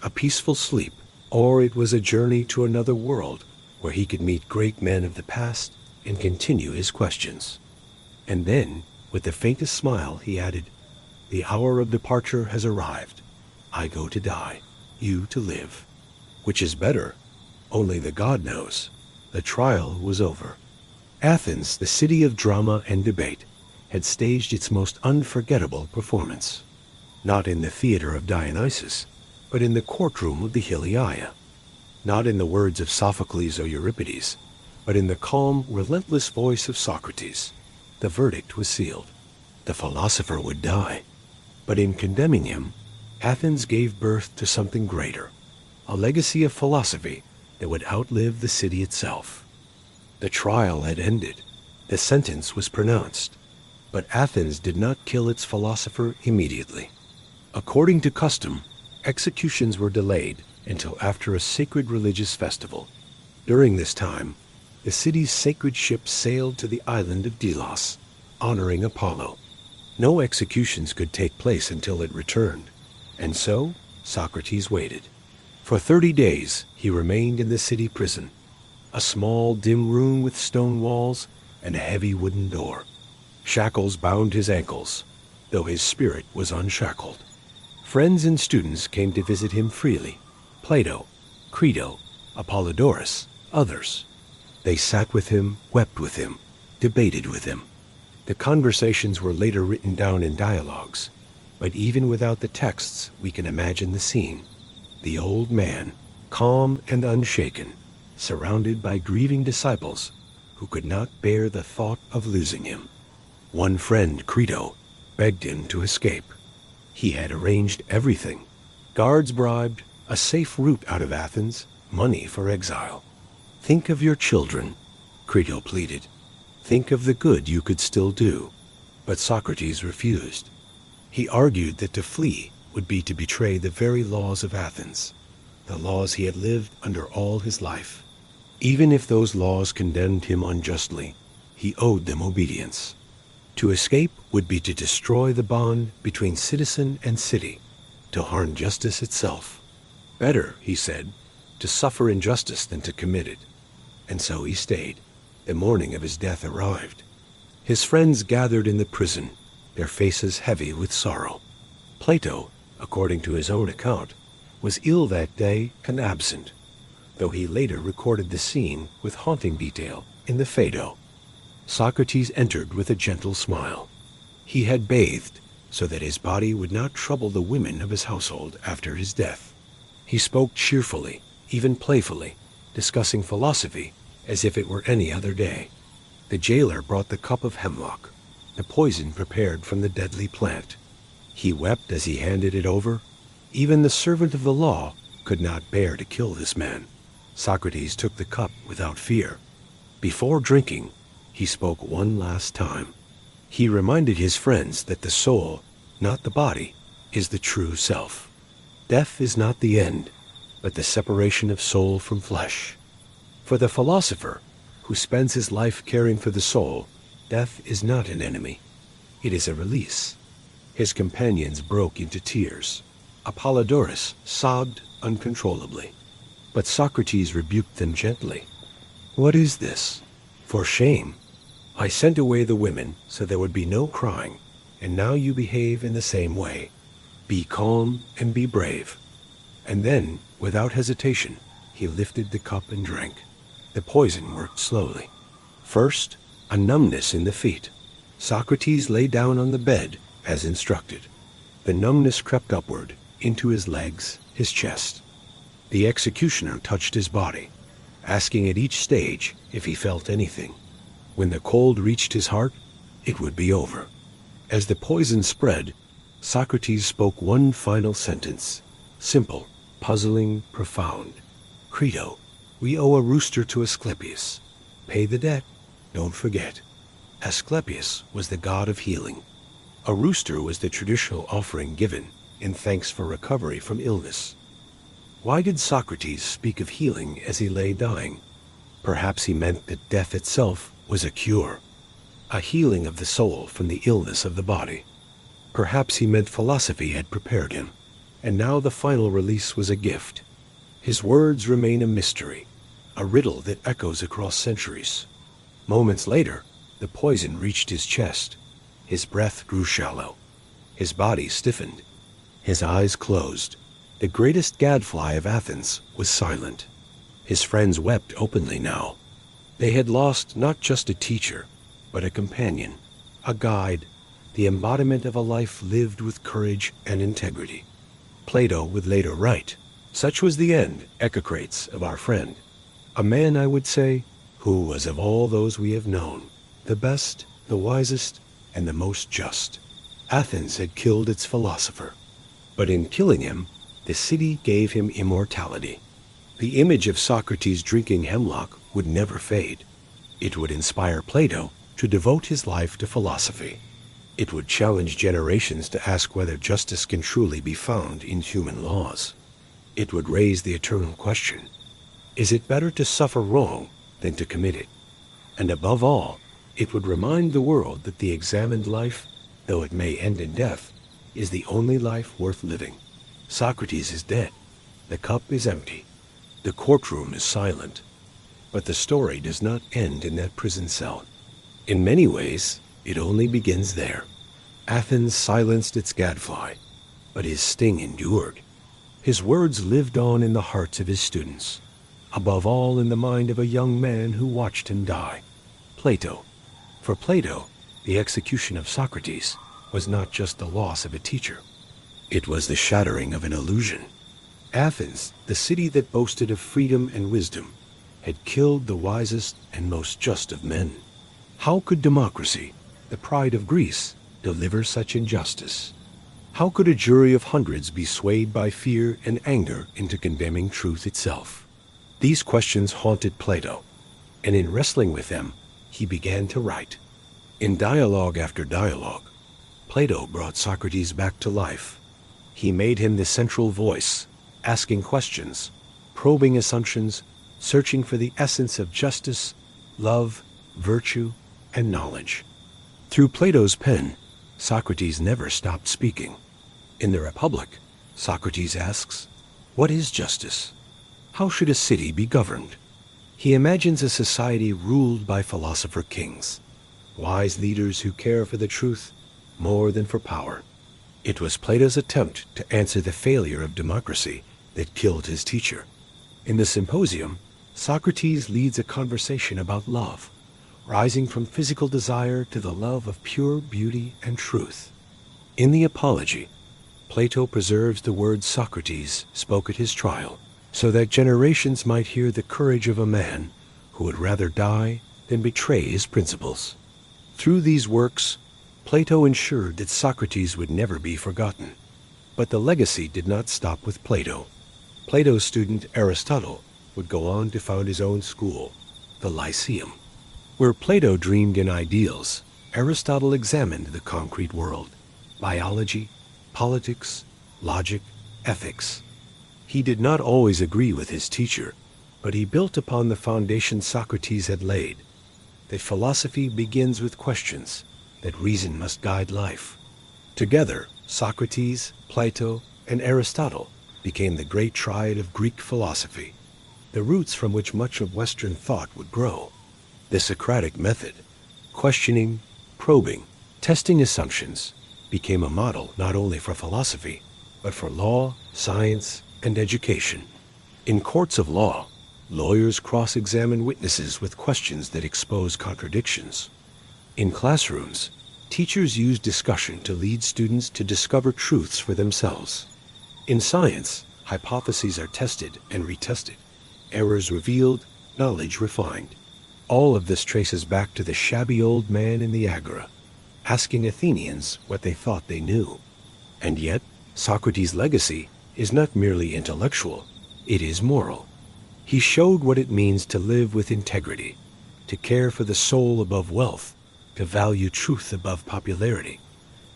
a peaceful sleep, or it was a journey to another world where he could meet great men of the past and continue his questions. And then, with the faintest smile, he added, "The hour of departure has arrived. I go to die, you to live. Which is better? Only the god knows." The trial was over. Athens, the city of drama and debate, had staged its most unforgettable performance. Not in the theater of Dionysus, but in the courtroom of the Heliaia. Not in the words of Sophocles or Euripides, but in the calm, relentless voice of Socrates. The verdict was sealed. The philosopher would die. But in condemning him, Athens gave birth to something greater, a legacy of philosophy that would outlive the city itself. The trial had ended. The sentence was pronounced. But Athens did not kill its philosopher immediately. According to custom, executions were delayed until after a sacred religious festival. During this time, the city's sacred ship sailed to the island of Delos, honoring Apollo. No executions could take place until it returned, and so Socrates waited. For 30 days he remained in the city prison, a small dim room with stone walls and a heavy wooden door. Shackles bound his ankles, though his spirit was unshackled. Friends and students came to visit him freely. Plato, Crito, Apollodorus, others. They sat with him, wept with him, debated with him. The conversations were later written down in dialogues, but even without the texts we can imagine the scene. The old man, calm and unshaken, surrounded by grieving disciples who could not bear the thought of losing him. One friend, Crito, begged him to escape. He had arranged everything. Guards bribed, a safe route out of Athens, money for exile. "Think of your children," Crito pleaded. "Think of the good you could still do." But Socrates refused. He argued that to flee would be to betray the very laws of Athens, the laws he had lived under all his life. Even if those laws condemned him unjustly, he owed them obedience. To escape would be to destroy the bond between citizen and city, to harm justice itself. Better, he said, to suffer injustice than to commit it. And so he stayed. The morning of his death arrived. His friends gathered in the prison, their faces heavy with sorrow. Plato, according to his own account, was ill that day and absent, though he later recorded the scene with haunting detail in the Phaedo. Socrates entered with a gentle smile. He had bathed so that his body would not trouble the women of his household after his death. He spoke cheerfully, even playfully, discussing philosophy as if it were any other day. The jailer brought the cup of hemlock, the poison prepared from the deadly plant. He wept as he handed it over. Even the servant of the law could not bear to kill this man. Socrates took the cup without fear. Before drinking, he spoke one last time. He reminded his friends that the soul, not the body, is the true self. Death is not the end, but the separation of soul from flesh. For the philosopher, who spends his life caring for the soul, death is not an enemy. It is a release. His companions broke into tears. Apollodorus sobbed uncontrollably. But Socrates rebuked them gently. "What is this? For shame. I sent away the women so there would be no crying, and now you behave in the same way. Be calm and be brave." And then, without hesitation, he lifted the cup and drank. The poison worked slowly. First, a numbness in the feet. Socrates lay down on the bed as instructed. The numbness crept upward into his legs, his chest. The executioner touched his body, asking at each stage if he felt anything. When the cold reached his heart, it would be over. As the poison spread, Socrates spoke one final sentence, simple, puzzling, profound. "Credo, we owe a rooster to Asclepius. Pay the debt, don't forget." Asclepius was the god of healing. A rooster was the traditional offering given in thanks for recovery from illness. Why did Socrates speak of healing as he lay dying? Perhaps he meant that death itself was a cure, a healing of the soul from the illness of the body. Perhaps he meant philosophy had prepared him, and now the final release was a gift. His words remain a mystery, a riddle that echoes across centuries. Moments later, the poison reached his chest. His breath grew shallow. His body stiffened. His eyes closed. The greatest gadfly of Athens was silent. His friends wept openly now. They had lost not just a teacher, but a companion, a guide, the embodiment of a life lived with courage and integrity. Plato would later write, "Such was the end, Echecrates, of our friend. A man, I would say, who was of all those we have known, the best, the wisest, and the most just. Athens had killed its philosopher. But in killing him, the city gave him immortality." The image of Socrates drinking hemlock would never fade. It would inspire Plato to devote his life to philosophy. It would challenge generations to ask whether justice can truly be found in human laws. It would raise the eternal question, is it better to suffer wrong than to commit it? And above all, it would remind the world that the examined life, though it may end in death, is the only life worth living. Socrates is dead. The cup is empty. The courtroom is silent. But the story does not end in that prison cell. In many ways, it only begins there. Athens silenced its gadfly, but his sting endured. His words lived on in the hearts of his students, above all in the mind of a young man who watched him die, Plato. For Plato, the execution of Socrates was not just the loss of a teacher. It was the shattering of an illusion. Athens, the city that boasted of freedom and wisdom, had killed the wisest and most just of men. How could democracy, the pride of Greece, deliver such injustice? How could a jury of hundreds be swayed by fear and anger into condemning truth itself? These questions haunted Plato, and in wrestling with them, he began to write. In dialogue after dialogue, Plato brought Socrates back to life. He made him the central voice, asking questions, probing assumptions, searching for the essence of justice, love, virtue, and knowledge. Through Plato's pen, Socrates never stopped speaking. In the Republic, Socrates asks, what is justice? How should a city be governed? He imagines a society ruled by philosopher kings, wise leaders who care for the truth more than for power. It was Plato's attempt to answer the failure of democracy that killed his teacher. In the Symposium, Socrates leads a conversation about love, rising from physical desire to the love of pure beauty and truth. In the Apology, Plato preserves the words Socrates spoke at his trial, so that generations might hear the courage of a man who would rather die than betray his principles. Through these works, Plato ensured that Socrates would never be forgotten. But the legacy did not stop with Plato. Plato's student Aristotle would go on to found his own school, the Lyceum. Where Plato dreamed in ideals, Aristotle examined the concrete world: biology, politics, logic, ethics. He did not always agree with his teacher, but he built upon the foundation Socrates had laid, that philosophy begins with questions, that reason must guide life. Together, Socrates, Plato, and Aristotle became the great triad of Greek philosophy, the roots from which much of Western thought would grow. The Socratic method, questioning, probing, testing assumptions, became a model not only for philosophy, but for law, science, and education. In courts of law, lawyers cross-examine witnesses with questions that expose contradictions. In classrooms, teachers use discussion to lead students to discover truths for themselves. In science, hypotheses are tested and retested, errors revealed, knowledge refined. All of this traces back to the shabby old man in the Agora, asking Athenians what they thought they knew. And yet, Socrates' legacy is not merely intellectual, it is moral. He showed what it means to live with integrity, to care for the soul above wealth, to value truth above popularity,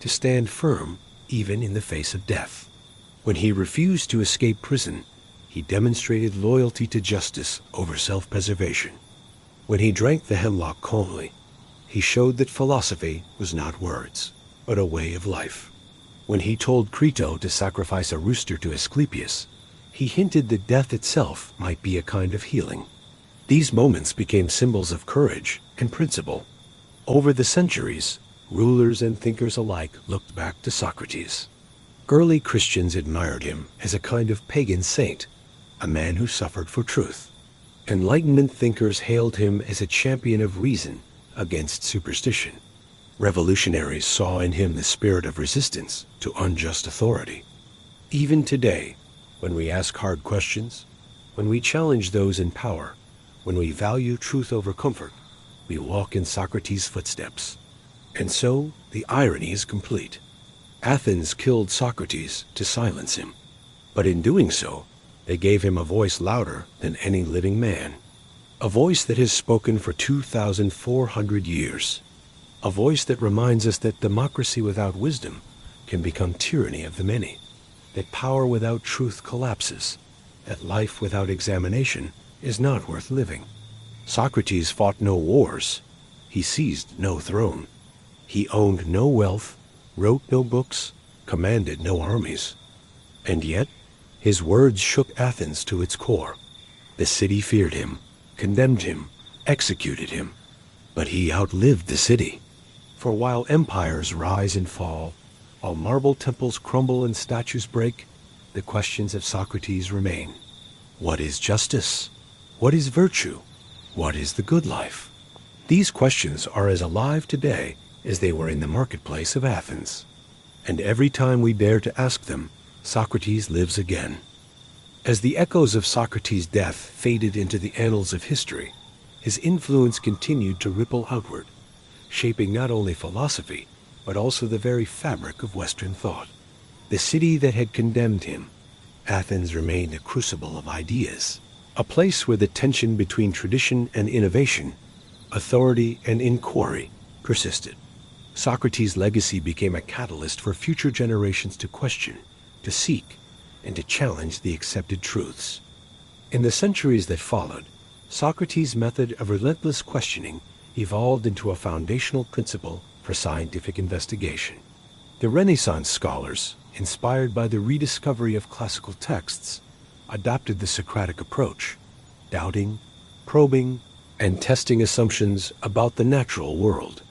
to stand firm even in the face of death. When he refused to escape prison, he demonstrated loyalty to justice over self-preservation. When he drank the hemlock calmly, he showed that philosophy was not words, but a way of life. When he told Crito to sacrifice a rooster to Asclepius, he hinted that death itself might be a kind of healing. These moments became symbols of courage and principle. Over the centuries, rulers and thinkers alike looked back to Socrates. Early Christians admired him as a kind of pagan saint, a man who suffered for truth. Enlightenment thinkers hailed him as a champion of reason against superstition. Revolutionaries saw in him the spirit of resistance to unjust authority. Even today, when we ask hard questions, when we challenge those in power, when we value truth over comfort, we walk in Socrates' footsteps. And so, the irony is complete. Athens killed Socrates to silence him. But in doing so, they gave him a voice louder than any living man. A voice that has spoken for 2,400 years. A voice that reminds us that democracy without wisdom can become tyranny of the many. That power without truth collapses. That life without examination is not worth living. Socrates fought no wars. He seized no throne. He owned no wealth, wrote no books, commanded no armies. And yet, his words shook Athens to its core. The city feared him, condemned him, executed him. But he outlived the city. For while empires rise and fall, while marble temples crumble and statues break, the questions of Socrates remain. What is justice? What is virtue? What is the good life? These questions are as alive today as they were in the marketplace of Athens. And every time we dare to ask them, Socrates lives again. As the echoes of Socrates' death faded into the annals of history, his influence continued to ripple outward, shaping not only philosophy, but also the very fabric of Western thought. The city that had condemned him, Athens remained a crucible of ideas, a place where the tension between tradition and innovation, authority and inquiry, persisted. Socrates' legacy became a catalyst for future generations to question, to seek, and to challenge the accepted truths. In the centuries that followed, Socrates' method of relentless questioning evolved into a foundational principle for scientific investigation. The Renaissance scholars, inspired by the rediscovery of classical texts, adopted the Socratic approach, doubting, probing, and testing assumptions about the natural world.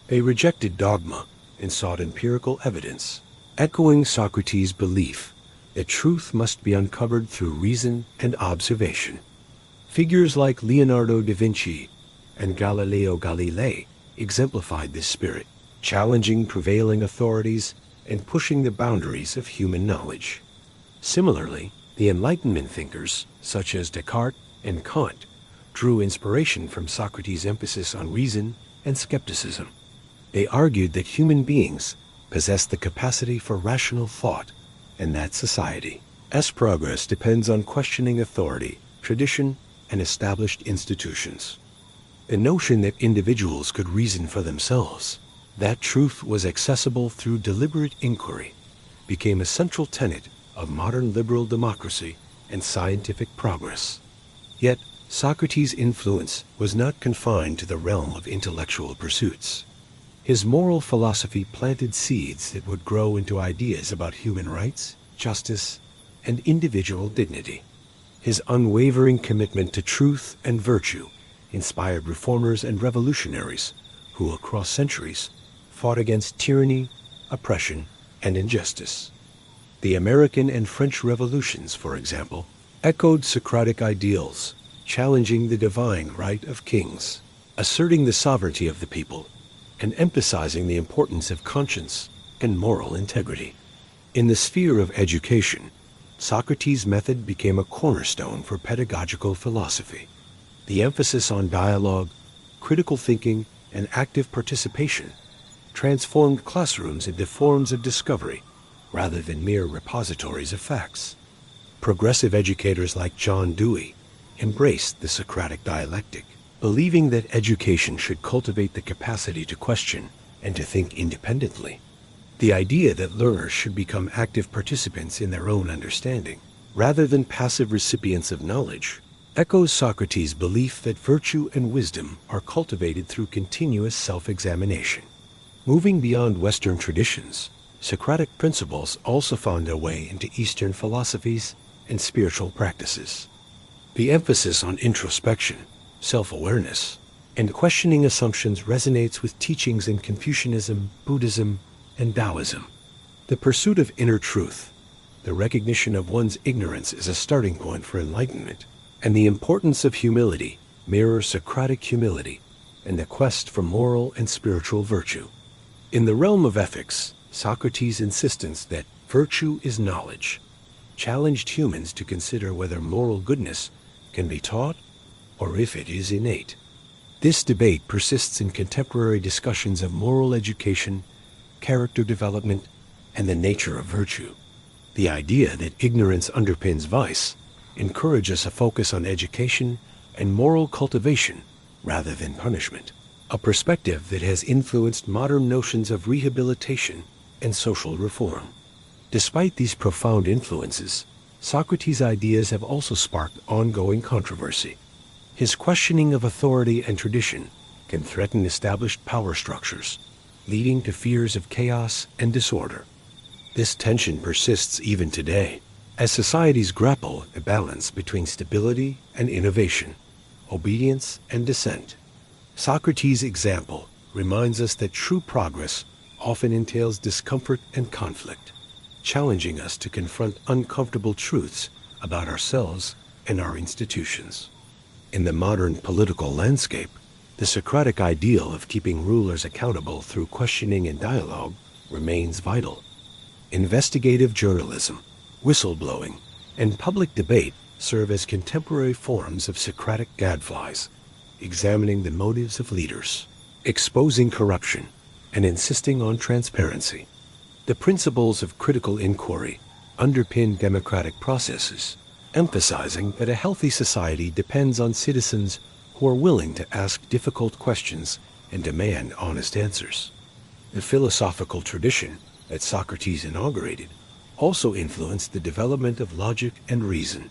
They rejected dogma and sought empirical evidence, echoing Socrates' belief that truth must be uncovered through reason and observation. Figures like Leonardo da Vinci and Galileo Galilei exemplified this spirit, challenging prevailing authorities and pushing the boundaries of human knowledge. Similarly, the Enlightenment thinkers, such as Descartes and Kant, drew inspiration from Socrates' emphasis on reason and skepticism. They argued that human beings possess the capacity for rational thought, and that society's progress depends on questioning authority, tradition, and established institutions. The notion that individuals could reason for themselves, that truth was accessible through deliberate inquiry, became a central tenet of modern liberal democracy and scientific progress. Yet, Socrates' influence was not confined to the realm of intellectual pursuits. His moral philosophy planted seeds that would grow into ideas about human rights, justice, and individual dignity. His unwavering commitment to truth and virtue inspired reformers and revolutionaries who, across centuries, fought against tyranny, oppression, and injustice. The American and French revolutions, for example, echoed Socratic ideals, challenging the divine right of kings, asserting the sovereignty of the people, and emphasizing the importance of conscience and moral integrity. In the sphere of education, Socrates' method became a cornerstone for pedagogical philosophy. The emphasis on dialogue, critical thinking, and active participation transformed classrooms into forms of discovery rather than mere repositories of facts. Progressive educators like John Dewey embraced the Socratic dialectic, believing that education should cultivate the capacity to question and to think independently. The idea that learners should become active participants in their own understanding, rather than passive recipients of knowledge, echoes Socrates' belief that virtue and wisdom are cultivated through continuous self-examination. Moving beyond Western traditions, Socratic principles also found their way into Eastern philosophies and spiritual practices. The emphasis on introspection, self-awareness, and questioning assumptions resonates with teachings in Confucianism, Buddhism, and Taoism. The pursuit of inner truth, the recognition of one's ignorance as a starting point for enlightenment, and the importance of humility mirror Socratic humility and the quest for moral and spiritual virtue. In the realm of ethics, Socrates' insistence that virtue is knowledge challenged humans to consider whether moral goodness can be taught or if it is innate. This debate persists in contemporary discussions of moral education, character development, and the nature of virtue. The idea that ignorance underpins vice encourages a focus on education and moral cultivation rather than punishment, a perspective that has influenced modern notions of rehabilitation and social reform. Despite these profound influences, Socrates' ideas have also sparked ongoing controversy. His questioning of authority and tradition can threaten established power structures, leading to fears of chaos and disorder. This tension persists even today, as societies grapple with a balance between stability and innovation, obedience and dissent. Socrates' example reminds us that true progress often entails discomfort and conflict, challenging us to confront uncomfortable truths about ourselves and our institutions. In the modern political landscape, the Socratic ideal of keeping rulers accountable through questioning and dialogue remains vital. Investigative journalism, whistleblowing, and public debate serve as contemporary forms of Socratic gadflies, examining the motives of leaders, exposing corruption, and insisting on transparency. The principles of critical inquiry underpin democratic processes, emphasizing that a healthy society depends on citizens who are willing to ask difficult questions and demand honest answers. The philosophical tradition that Socrates inaugurated also influenced the development of logic and reason.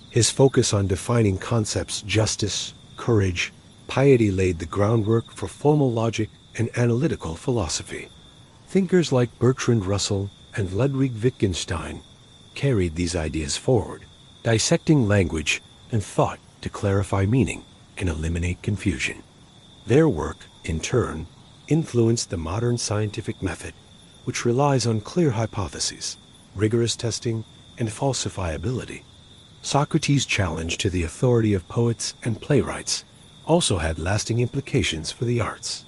His focus on defining concepts justice, courage, piety laid the groundwork for formal logic and analytical philosophy. Thinkers like Bertrand Russell and Ludwig Wittgenstein carried these ideas forward, dissecting language and thought to clarify meaning and eliminate confusion. Their work, in turn, influenced the modern scientific method, which relies on clear hypotheses, rigorous testing, and falsifiability. Socrates' challenge to the authority of poets and playwrights also had lasting implications for the arts.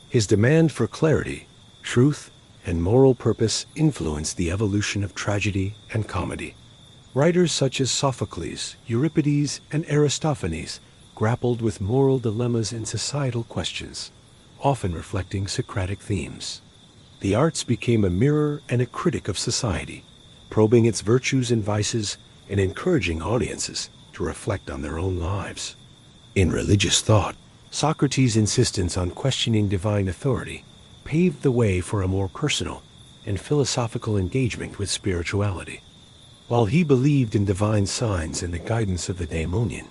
His demand for clarity, truth, and moral purpose influenced the evolution of tragedy and comedy. Writers such as Sophocles, Euripides, and Aristophanes grappled with moral dilemmas and societal questions, often reflecting Socratic themes. The arts became a mirror and a critic of society, probing its virtues and vices and encouraging audiences to reflect on their own lives. In religious thought, Socrates' insistence on questioning divine authority paved the way for a more personal and philosophical engagement with spirituality. While he believed in divine signs and the guidance of the daemonian,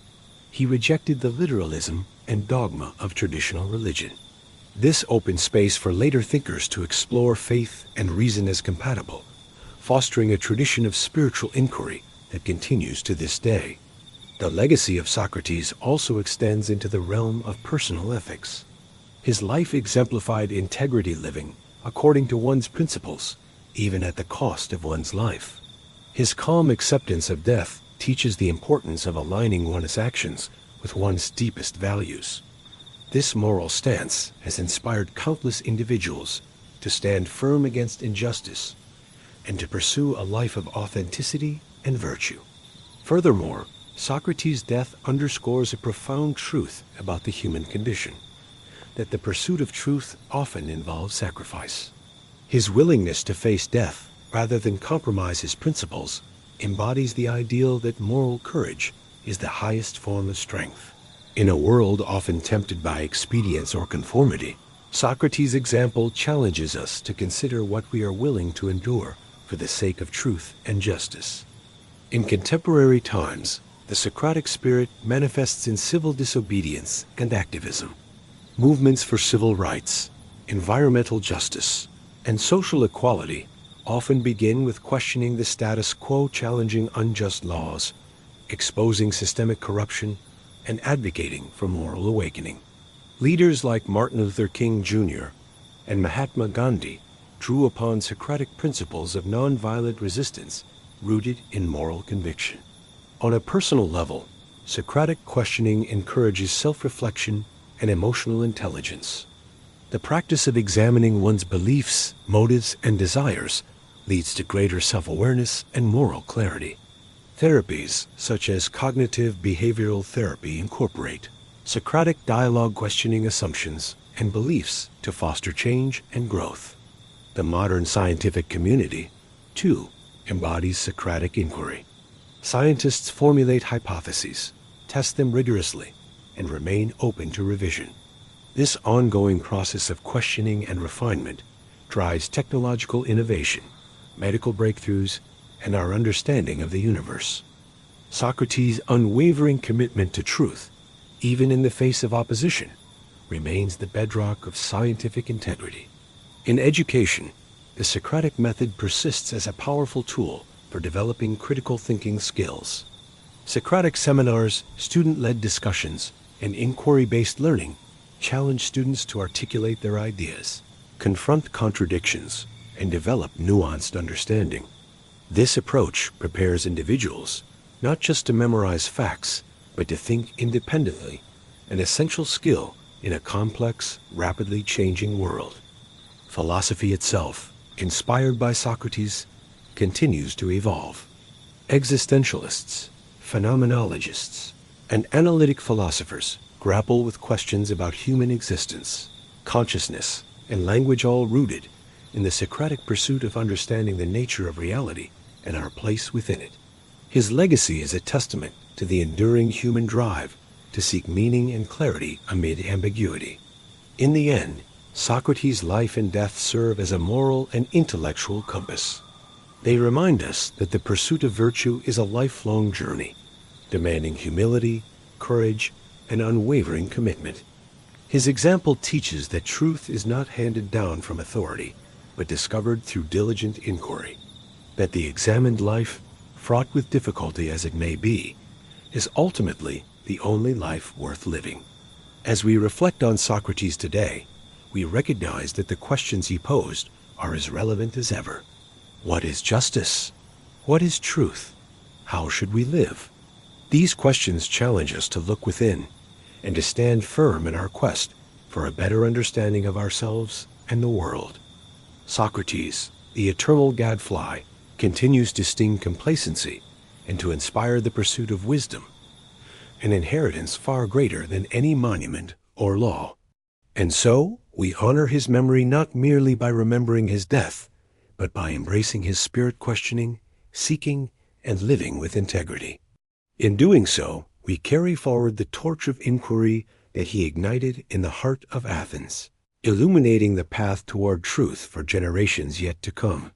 he rejected the literalism and dogma of traditional religion. This opened space for later thinkers to explore faith and reason as compatible, fostering a tradition of spiritual inquiry that continues to this day. The legacy of Socrates also extends into the realm of personal ethics. His life exemplified integrity living according to one's principles, even at the cost of one's life. His calm acceptance of death teaches the importance of aligning one's actions with one's deepest values. This moral stance has inspired countless individuals to stand firm against injustice and to pursue a life of authenticity and virtue. Furthermore, Socrates' death underscores a profound truth about the human condition, that the pursuit of truth often involves sacrifice. His willingness to face death rather than compromise his principles embodies the ideal that moral courage is the highest form of strength. In a world often tempted by expedience or conformity, Socrates' example challenges us to consider what we are willing to endure for the sake of truth and justice. In contemporary times, the Socratic spirit manifests in civil disobedience and activism. Movements for civil rights, environmental justice, and social equality often begin with questioning the status quo, challenging unjust laws, exposing systemic corruption, and advocating for moral awakening. Leaders like Martin Luther King Jr. and Mahatma Gandhi drew upon Socratic principles of nonviolent resistance rooted in moral conviction. On a personal level, Socratic questioning encourages self-reflection and emotional intelligence. The practice of examining one's beliefs, motives, and desires leads to greater self-awareness and moral clarity. Therapies such as cognitive behavioral therapy incorporate Socratic dialogue, questioning assumptions and beliefs to foster change and growth. The modern scientific community, too, embodies Socratic inquiry. Scientists formulate hypotheses, test them rigorously, and remain open to revision. This ongoing process of questioning and refinement drives technological innovation, medical breakthroughs, and our understanding of the universe. Socrates' unwavering commitment to truth, even in the face of opposition, remains the bedrock of scientific integrity. In education, the Socratic method persists as a powerful tool for developing critical thinking skills. Socratic seminars, student-led discussions, and inquiry-based learning challenge students to articulate their ideas, confront contradictions, and develop nuanced understanding. This approach prepares individuals not just to memorize facts, but to think independently, an essential skill in a complex, rapidly changing world. Philosophy itself, inspired by Socrates, continues to evolve. Existentialists, phenomenologists, and analytic philosophers grapple with questions about human existence, consciousness, and language, all rooted in the Socratic pursuit of understanding the nature of reality and our place within it. His legacy is a testament to the enduring human drive to seek meaning and clarity amid ambiguity. In the end, Socrates' life and death serve as a moral and intellectual compass. They remind us that the pursuit of virtue is a lifelong journey, demanding humility, courage, and unwavering commitment. His example teaches that truth is not handed down from authority, but discovered through diligent inquiry, that the examined life, fraught with difficulty as it may be, is ultimately the only life worth living. As we reflect on Socrates today, we recognize that the questions he posed are as relevant as ever. What is justice? What is truth? How should we live? These questions challenge us to look within and to stand firm in our quest for a better understanding of ourselves and the world. Socrates, the eternal gadfly, continues to sting complacency and to inspire the pursuit of wisdom, an inheritance far greater than any monument or law. And so, we honor his memory not merely by remembering his death, but by embracing his spirit questioning, seeking, and living with integrity. In doing so, we carry forward the torch of inquiry that he ignited in the heart of Athens, illuminating the path toward truth for generations yet to come.